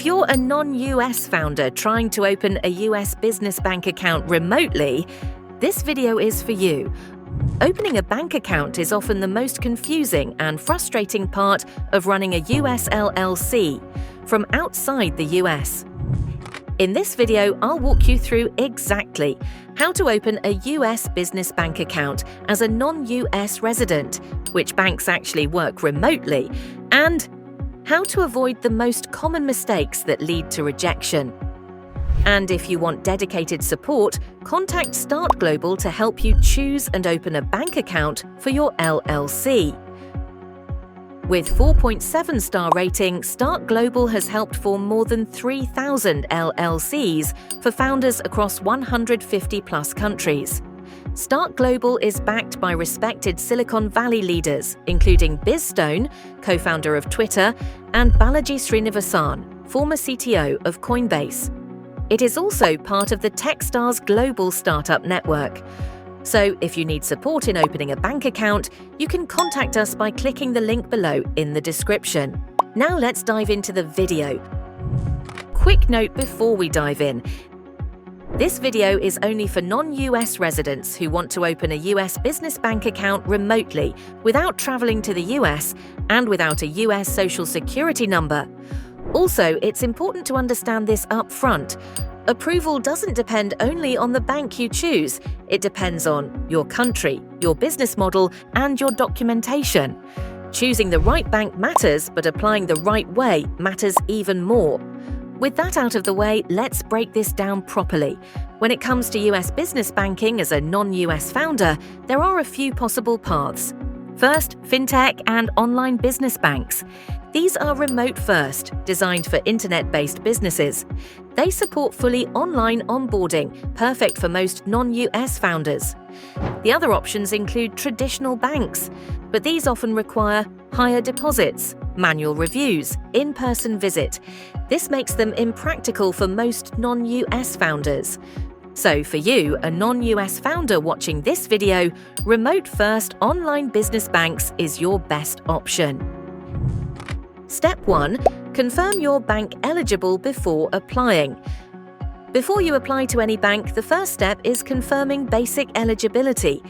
If you're a non-US founder trying to open a US business bank account remotely, this video is for you. Opening a bank account is often the most confusing and frustrating part of running a US LLC from outside the US. In this video, I'll walk you through exactly how to open a US business bank account as a non-US resident, which banks actually work remotely, and how to avoid the most common mistakes that lead to rejection. And if you want dedicated support, contact StartGlobal to help you choose and open a bank account for your LLC. With 4.7-star rating, StartGlobal has helped form more than 3,000 LLCs for founders across 150-plus countries. StartGlobal is backed by respected Silicon Valley leaders, including Biz Stone, co-founder of Twitter, and Balaji Srinivasan, former CTO of Coinbase. It is also part of the Techstars Global Startup Network. So if you need support in opening a bank account, you can contact us by clicking the link below in the description. Now let's dive into the video. Quick note before we dive in. This video is only for non-US residents who want to open a US business bank account remotely without traveling to the US and without a US social security number. Also, it's important to understand this up front. Approval doesn't depend only on the bank you choose. It depends on your country, your business model, and your documentation. Choosing the right bank matters, but applying the right way matters even more. With that out of the way, let's break this down properly. When it comes to US business banking as a non-US founder, there are a few possible paths. First, Fintech and online business banks. These are remote-first, designed for internet-based businesses. They support fully online onboarding, perfect for most non-US founders. The other options include traditional banks, but these often require higher deposits, manual reviews, in-person visit. This makes them impractical for most non-US founders. So for you, a non-US founder watching this video, remote-first online business banks is your best option. Step 1. Confirm your bank eligible before applying. Before you apply to any bank, the first step is confirming basic eligibility.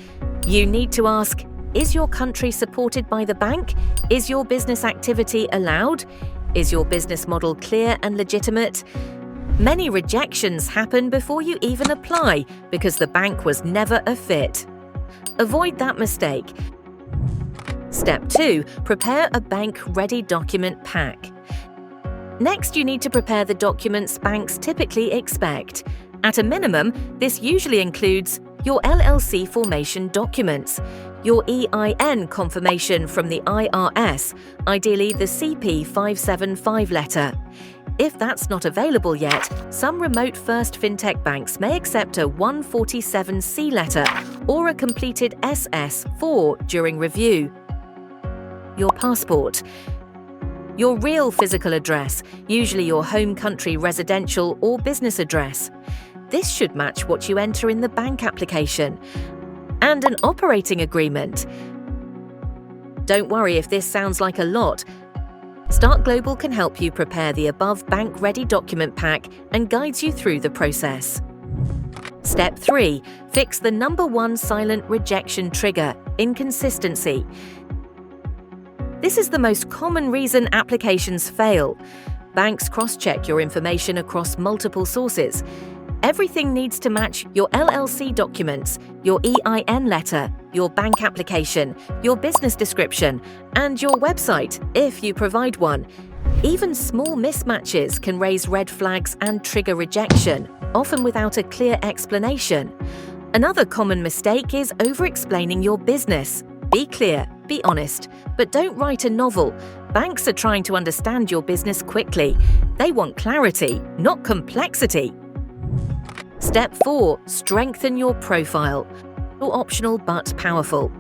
You need to ask, is your country supported by the bank? Is your business activity allowed? Is your business model clear and legitimate? Many rejections happen before you even apply because the bank was never a fit. Avoid that mistake. Step 2. Prepare a bank-ready document pack. Next, you need to prepare the documents banks typically expect. At a minimum, this usually includes your LLC formation documents, your EIN confirmation from the IRS, ideally the CP 575 letter. If that's not available yet, some remote-first fintech banks may accept a 147C letter or a completed SS4 during review. Your passport. Your real physical address, usually your home country residential or business address. This should match what you enter in the bank application. And an operating agreement. Don't worry if this sounds like a lot. StartGlobal can help you prepare the above bank-ready document pack and guides you through the process. Step 3. Fix the #1 silent rejection trigger, inconsistency. This is the most common reason applications fail. Banks cross-check your information across multiple sources. Everything needs to match your LLC documents, your EIN letter, your bank application, your business description, and your website, if you provide one. Even small mismatches can raise red flags and trigger rejection, often without a clear explanation. Another common mistake is over-explaining your business. Be clear, be honest, but don't write a novel. Banks are trying to understand your business quickly. They want clarity, not complexity. Step 4. Strengthen your profile. Optional but powerful.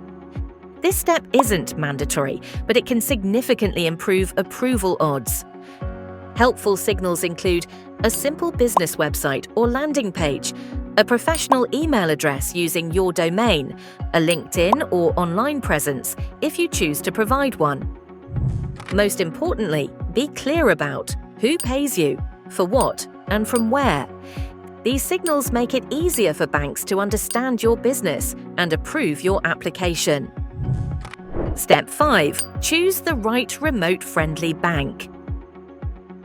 This step isn't mandatory, but it can significantly improve approval odds. Helpful signals include a simple business website or landing page, a professional email address using your domain, a LinkedIn or online presence if you choose to provide one. Most importantly, be clear about who pays you, for what, and from where. These signals make it easier for banks to understand your business and approve your application. Step 5. Choose the right remote-friendly bank.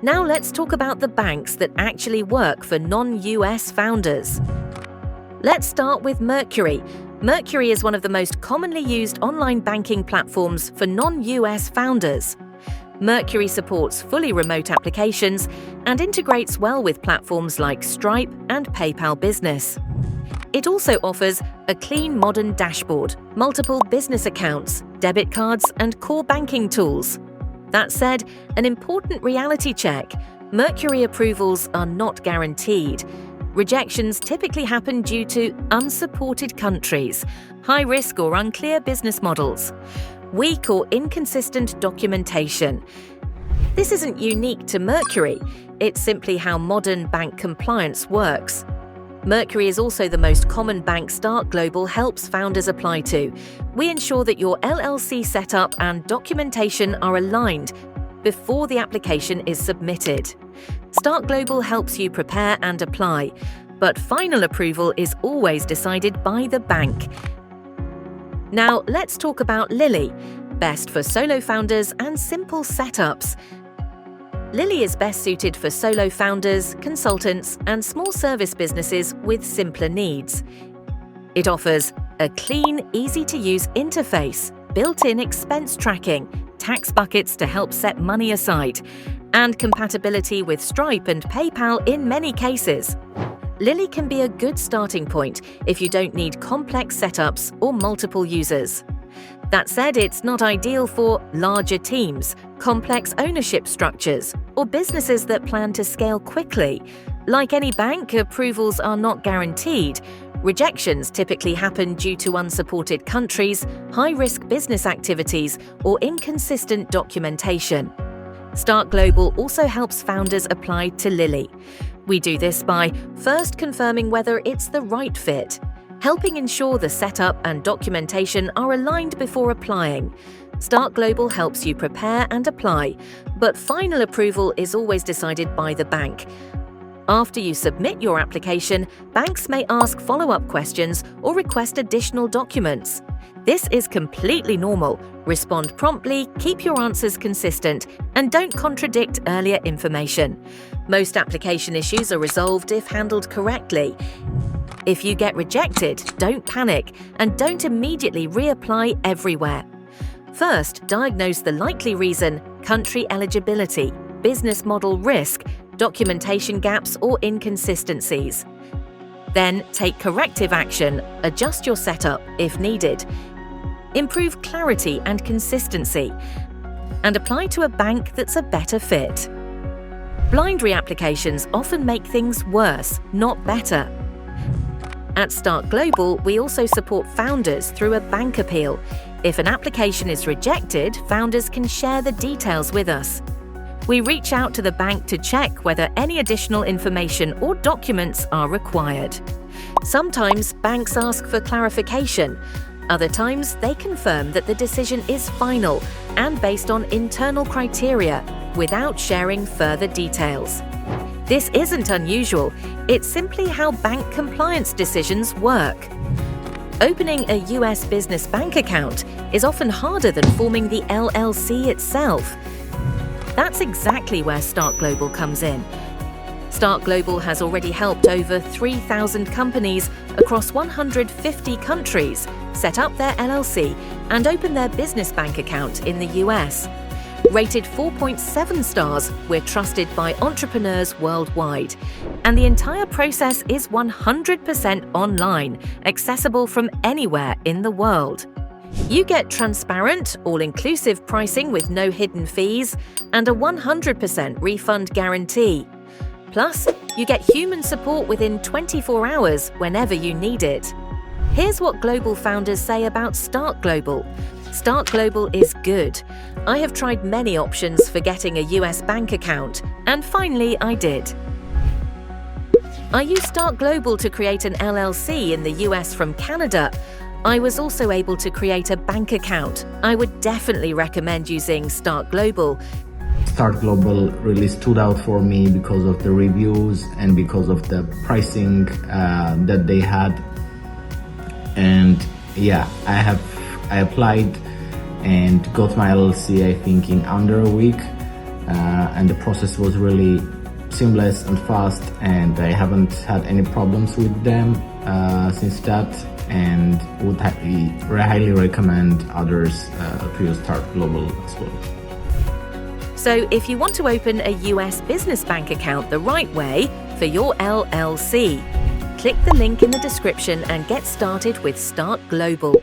Now let's talk about the banks that actually work for non-US founders. Let's start with Mercury. Mercury is one of the most commonly used online banking platforms for non-US founders. Mercury supports fully remote applications and integrates well with platforms like Stripe and PayPal Business. It also offers a clean, modern dashboard, multiple business accounts, debit cards, and core banking tools. That said, an important reality check: Mercury approvals are not guaranteed. Rejections typically happen due to unsupported countries, high risk or unclear business models, weak or inconsistent documentation. This isn't unique to Mercury, it's simply how modern bank compliance works. Mercury is also the most common bank StartGlobal helps founders apply to. We ensure that your LLC setup and documentation are aligned before the application is submitted. StartGlobal helps you prepare and apply, but final approval is always decided by the bank. Now let's talk about Lili, best for solo founders and simple setups. Lili is best suited for solo founders, consultants, and small service businesses with simpler needs. It offers a clean, easy-to-use interface, built-in expense tracking, tax buckets to help set money aside, and compatibility with Stripe and PayPal in many cases. Lili can be a good starting point if you don't need complex setups or multiple users. That said, it's not ideal for larger teams, complex ownership structures, or businesses that plan to scale quickly. Like any bank, approvals are not guaranteed. Rejections typically happen due to unsupported countries, high-risk business activities, or inconsistent documentation. StartGlobal also helps founders apply to Lili. We do this by first confirming whether it's the right fit, helping ensure the setup and documentation are aligned before applying. StartGlobal helps you prepare and apply, but final approval is always decided by the bank. After you submit your application, banks may ask follow-up questions or request additional documents. This is completely normal. Respond promptly, keep your answers consistent, and don't contradict earlier information. Most application issues are resolved if handled correctly. If you get rejected, don't panic and don't immediately reapply everywhere. First, diagnose the likely reason, country eligibility, business model risk, documentation gaps or inconsistencies. Then, take corrective action, adjust your setup if needed, improve clarity and consistency, and apply to a bank that's a better fit. Blind reapplications often make things worse, not better. At StartGlobal, we also support founders through a bank appeal. If an application is rejected, founders can share the details with us. We reach out to the bank to check whether any additional information or documents are required. Sometimes banks ask for clarification. Other times, they confirm that the decision is final and based on internal criteria without sharing further details. This isn't unusual, it's simply how bank compliance decisions work. Opening a US business bank account is often harder than forming the LLC itself. That's exactly where StartGlobal comes in. StartGlobal has already helped over 3,000 companies across 150 countries set up their LLC and open their business bank account in the US. Rated 4.7 stars, we're trusted by entrepreneurs worldwide. And the entire process is 100% online, accessible from anywhere in the world. You get transparent, all-inclusive pricing with no hidden fees and a 100% refund guarantee. Plus, you get human support within 24 hours whenever you need it. Here's what global founders say about StartGlobal. StartGlobal is good. I have tried many options for getting a US bank account, and finally I did. I used StartGlobal to create an LLC in the US from Canada. I was also able to create a bank account. I would definitely recommend using StartGlobal. StartGlobal really stood out for me because of the reviews and because of the pricing that they had. And yeah, I applied and got my LLC, I think, in under a week, and the process was really seamless and fast, and I haven't had any problems with them since that, and would highly recommend others to use StartGlobal as well. So if you want to open a US business bank account the right way for your LLC, click the link in the description and get started with StartGlobal.